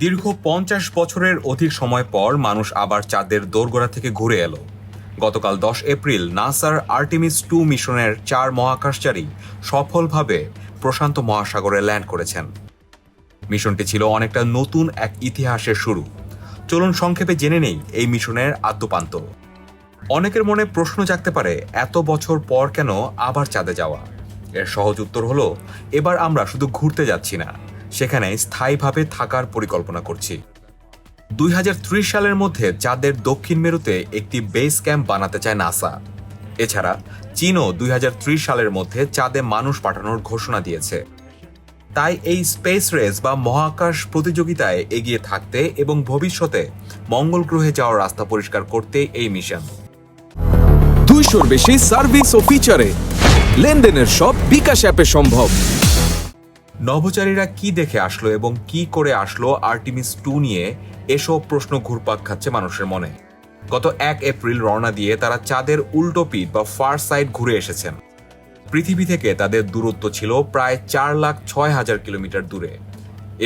দীর্ঘ ৫০ বছরের অধিক সময় পর মানুষ আবার চাঁদের দোরগোড়া থেকে ঘুরে এলো। গতকাল ১০ এপ্রিল নাসার আর্টেমিস ২ মিশনের ৪ মহাকাশচারী সফলভাবে প্রশান্ত মহাসাগরে ল্যান্ড করেছেন। মিশনটি ছিল অনেকটা নতুন এক ইতিহাসের শুরু। চলুন সংক্ষেপে জেনে নেই এই মিশনের আদ্যোপান্ত। অনেকের মনে প্রশ্ন জাগতে পারে, এত বছর পর কেন আবার চাঁদে যাওয়া? এর সহজ উত্তর হলো, এবার আমরা শুধু ঘুরতে যাচ্ছি না, সেখানে স্থায়ীভাবে থাকার পরিকল্পনা করছি। ২০৩০ সালের মধ্যে চাঁদের দক্ষিণ মেরুতে একটি বেস ক্যাম্প বানাতে চায় নাসা। এছাড়া চীনও ২০৩০ সালের মধ্যে চাঁদে মানুষ পাঠানোর ঘোষণা দিয়েছে। তাই এই স্পেস রেস বা মহাকাশ প্রতিযোগিতায় এগিয়ে থাকতে এবং ভবিষ্যতে মঙ্গল গ্রহে যাওয়ার রাস্তা পরিষ্কার করতে এই মিশন। ২০০-র বেশি সার্ভিস ও ফিচারে লেনদেনের সব বিকাশ অ্যাপে সম্ভব। নভোচারীরা কি দেখে আসলো এবং কি করে আসলো আর্টেমিস ২ নিয়ে, এসব প্রশ্ন ঘুরপাক খাচ্ছে মানুষের মনে। গত ১ এপ্রিল রওনা দিয়ে তারা চাঁদের উল্টো পিঠ বা ফার সাইড ঘুরে এসেছেন। পৃথিবী থেকে তাদের দূরত্ব ছিল প্রায় ৪,০৬,০০০ কিলোমিটার দূরে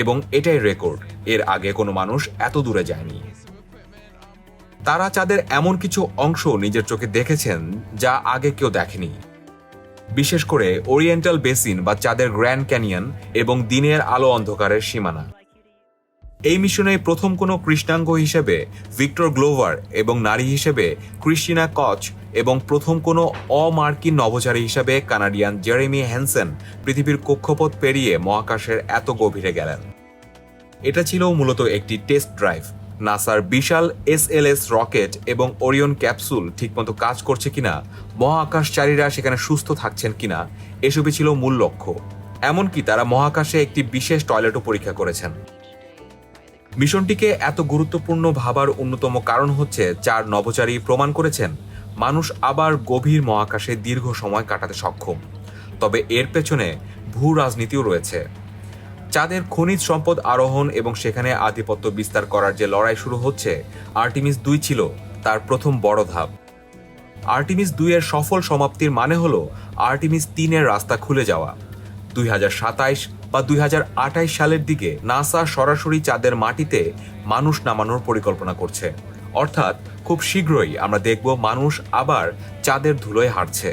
এবং এটাই রেকর্ড। এর আগে কোনো মানুষ এত দূরে যায়নি। তারা চাঁদের এমন কিছু অংশ নিজের চোখে দেখেছেন যা আগে কেউ দেখেনি, বিশেষ করে ওরিয়েন্টাল বেসিন বা চাঁদের গ্র্যান্ড ক্যানিয়ন এবং দিনের আলো অন্ধকারের সীমানা। এই মিশনে প্রথম কোনো কৃষ্ণাঙ্গ হিসেবে ভিক্টর গ্লোভার এবং নারী হিসেবে ক্রিস্টিনা কচ এবং প্রথম কোনো অমার্কিন নভোচারী হিসেবে কানাডিয়ান জেরেমি হ্যানসেন পৃথিবীর কক্ষপথ পেরিয়ে মহাকাশের এত গভীরে গেলেন। এটা ছিল মূলত একটি টেস্ট ড্রাইভ। নাসার বিশাল SLS রকেট এবং ওরিয়ন ক্যাপসুল ঠিকমতো কাজ করছে কিনা, মহাকাশচারীরা সেখানে সুস্থ থাকছেন কিনা, এসবই ছিল মূল লক্ষ্য। এমনকি তারা মহাকাশে একটি বিশেষ টয়লেটও পরীক্ষা করেছেন। মিশনটিকে এত গুরুত্বপূর্ণ ভাবার অন্যতম কারণ হচ্ছে ৪ নভোচারী প্রমাণ করেছেন মানুষ আবার গভীর মহাকাশে দীর্ঘ সময় কাটাতে সক্ষম। তবে এর পেছনে ভূ রাজনীতিও রয়েছে। চাঁদের খনিজ সম্পদ আরোহণ এবং সেখানে আধিপত্য বিস্তার করার যে লড়াই শুরু হচ্ছে, আর্টেমিস ২ ছিল তার প্রথম বড় ধাপ। আর্টেমিস ২ এর সফল সমাপ্তির মানে হল আর্টেমিস ৩ এর রাস্তা খুলে যাওয়া। ২০২৭ বা ২০২৮ সালের দিকে নাসা সরাসরি চাঁদের মাটিতে মানুষ নামানোর পরিকল্পনা করছে। অর্থাৎ খুব শীঘ্রই আমরা দেখব মানুষ আবার চাঁদের ধুলোয় হাঁটছে।